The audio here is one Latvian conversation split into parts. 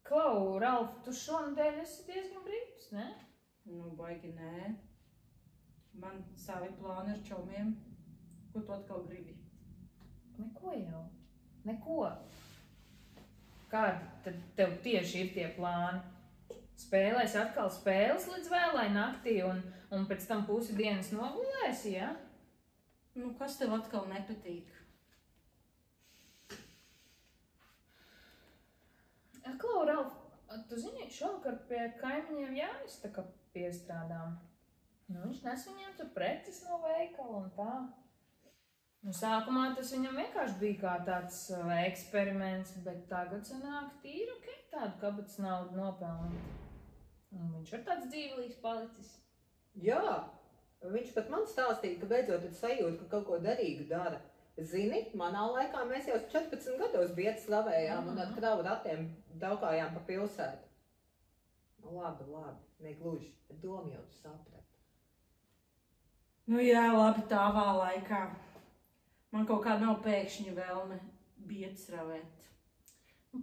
Klau, Ralf, tu šonadēļ esi diezgan brīvs, ne? Nu, baigi nē. Man savi plāni ar čomiem. Ko tu atkal gribi? Neko jau. Neko. Kādi tad tev tieši ir tie plāni? Spēlēs atkal spēles līdz vēlai naktī un pēc tam pusi dienas nogulēsi, ja? Nu, kas tev atkal nepatīk? Klau, Ralf, tu zini, šovakar pie kaimiņiem Jānis tā kā piestrādām. Nu, viņš nes viņiem tur preces no veikala un tā. Nu, sākumā tas viņam vienkārši bija kā tāds eksperiments, bet tagad sanāk tīri ok, tādu kabatas naudu nopelnīt. Un viņš ir tāds dzīvelīgs palicis. Jā, viņš pat man stāstīja, ka beidzot ir sajūta, ka kaut ko derīgu dara. Zini, manā laikā mēs jau 14 gados bietas slavējām un ar kravu ratiem daukājām pa pilsētu. Labi, negluži, bet domu jau tu saprati. Nu jā, labi, tāvā laikā. Man kaut kā nav pēkšņi vēlme bietas ravēt.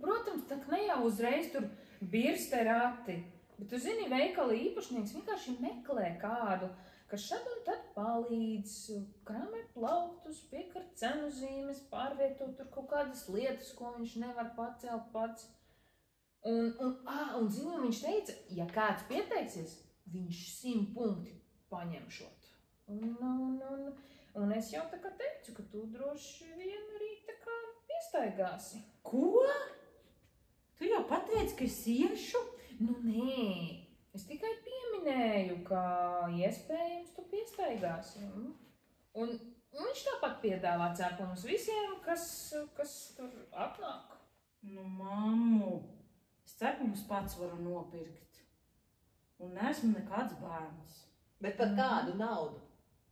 Protams, tā ne jau uzreiz tur birste rati, bet tu zini, veikala īpašnieks vienkārši meklē kādu, kas šad un tad palīdz, krāmē plauktus, piekar cenu zīmes, pārvieto tur kaut kādas lietas, ko viņš nevar pacelt pats. Un zini, viņš teica, ja kāds pieteiksies, viņš 100 punkti paņemšot. Un es jau tā kā teicu, ka tu droši vien arī tā kā piestaigāsi. Ko? Tu jau pateici, ka es iešu? Nu, nē. Es tikai pieminēju, ka iespējams tu piestaigāsi. Un viņš tāpat piedāvā cepumus visiem, kas tur atnāk. Nu, mammu, es cepumus pats varu nopirkt. Un neesmu nekāds bērns. Bet par kādu naudu?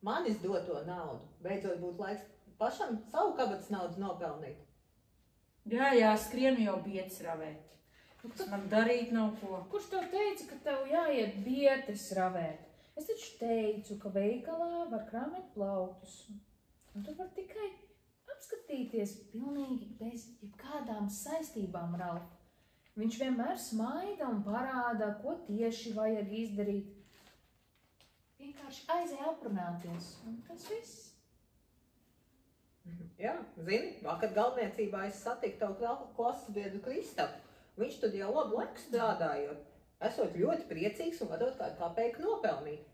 Manis doto naudu. Beidzot būtu laiks pašam savu kabatas naudu nopelnīt. Jā, skrienu jau bietas ravēt. Kas man darīt nav ko. Kurš tev teica, ka tev jāiet bietes ravēt? Es taču teicu, ka veikalā var krāmēt plauktus. Un tu var tikai apskatīties pilnīgi bez jebkādām saistībām, Ralf. Viņš vienmēr smaida un parāda, ko tieši vajag izdarīt. Vienkārši aizēj aprunāties, un tas viss. Jā, zini, vakar galvniecībā es satiku tavu klases biedru Kristapu. Viņš tad jau labu laiku strādājot. Esot ļoti priecīgs un varot kādu kapeiku nopelnīt.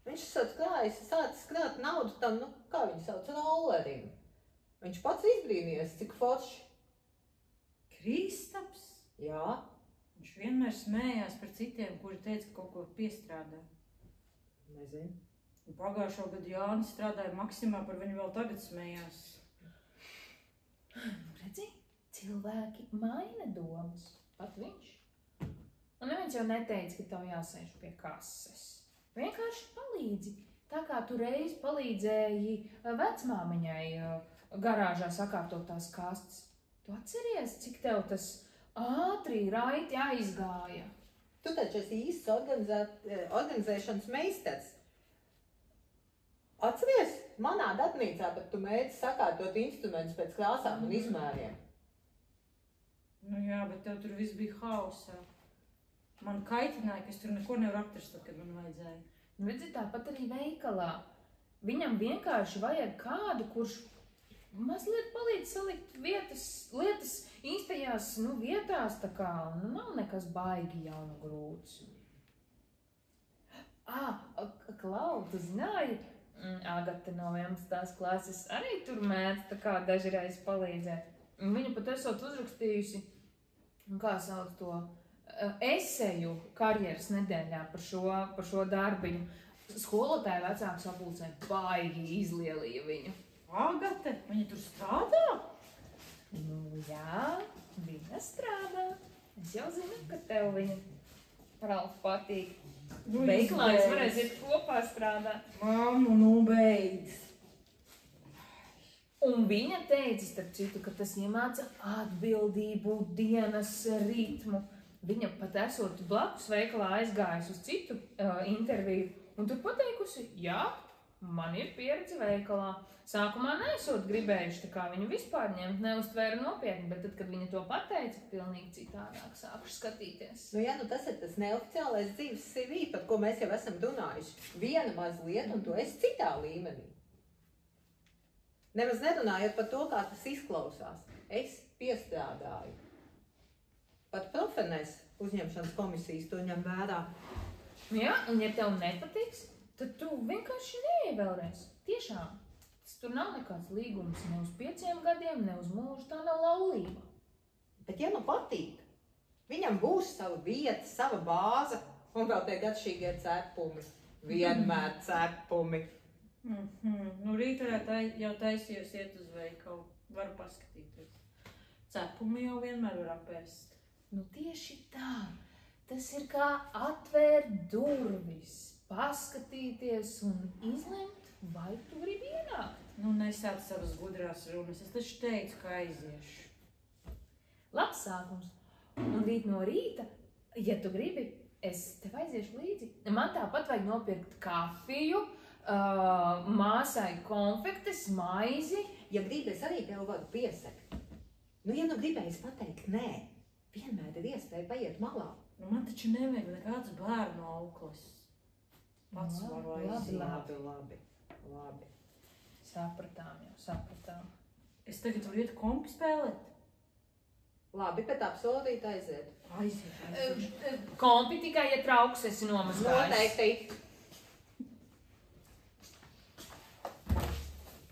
Viņš sācis krāt naudu tam, kā viņu sauc, rollerim. Viņš pats izbrīnījies, cik forši. Kristaps? Jā. Viņš vienmēr smējās par citiem, kuri teica, ka kaut ko piestrādā. Nezinu. Un pagājušo gadu Jānis strādāja Maksimā, par viņu vēl tagad smējās. Redzi, cilvēki maina domas. Pat viņš. Un neviens jau neteica, ka tev jāsēž pie kases. Vienkārši palīdzi. Tā kā tu reiz palīdzēji vecmāmiņai garāžā sakārtot tās kastes. Tu atceries, cik tev tas ātri raiti aizgāja? Tu taču esi īsts organizēšanas meistars. Atceries, manā darbnīcā pat tu mēģi sakārtot instrumentus pēc krāsām un izmēriem. Nu jā, bet tev tur viss bija hausā. Man kaitināja, ka es tur neko nevaru atrast, kad man vajadzēja. Redzi, tāpat arī veikalā. Viņam vienkārši vajag kādu, kurš mazliet palīdz salikt lietas īstajās vietās, tā kā nav nekas baigi jau un grūts. Klau, tu zināji, Agate no 11. klases arī tur mēdz tā kā dažreiz palīdzēt. Viņa pat esot uzrakstījusi, kā sauc to, eseju karjeras nedēļā par šo darbiņu. Skolotāja vecāku sapulcē baigi izlielīja viņu. Agate, viņa tur strādā? Nu jā, viņa strādā. Es jau zinu, ka tev viņa Ralf patīk. Veiklā jūs varēsiet kopā strādāt. Mammu, nu beidz. Un viņa teica, starp citu, ka tas iemāca atbildību, dienas ritmu. Viņa pat esot blakus veikalā aizgājusi uz citu interviju un tur pateikusi, jā, man ir pieredze veikalā. Sākumā neesot gribējuši tā kā viņu vispār ņemt, neuztvēra nopietni, bet tad, kad viņa to pateica, pilnīgi citādāk sākuši skatīties. Nu jā, nu tas ir tas neoficiālais dzīves CV, par ko mēs jau esam runājuši. Viena mazliet, un tu esi citā līmenī. Nemaz nerunājot par to, kā tas izklausās. Es piestrādāju. Pat Profenes uzņemšanas komisijas to ņem vērā. Jā, un ja tev nepatiks, tad tu vienkārši neej vēlreiz. Tiešām. Tur nav nekāds līgums ne uz 5 gadiem, ne uz mūžu, tā nav laulība. Bet ja man patīk, viņam būs sava vieta, sava bāze, un vēl tie garšīgie cepumi. Vienmēr cepumi. Nu, rīt varētu jau taisījos iet uz veikalu. Varu paskatīties. Cepumi jau vienmēr var apēst. Nu tieši tā. Tas ir kā atvērt durvis, paskatīties un izlemt, vai tu gribi ienākt. Nu, nesāc savas gudrās runas. Es taču teicu, ka aiziešu. Labs sākums. Un rīt no rīta, ja tu gribi, es tev aiziešu līdzi. Man tāpat vajag nopirkt kafiju, māsai konfektes, maizi. Ja gribi, es arī tev varu piesakt. Nu, ja nu gribējies pateikt nē, vienmēr ir iespēja paiet malā. Nu, man taču nevajag nekāds bērnu auklis. Pats varu aiziet. Labi. Sapratām. Es tagad varu iet kompi spēlēt? Labi, bet apsolīt aiziet. Aiziet. Kompi tikai, ja trauks esi nomazgājis. Noteikti.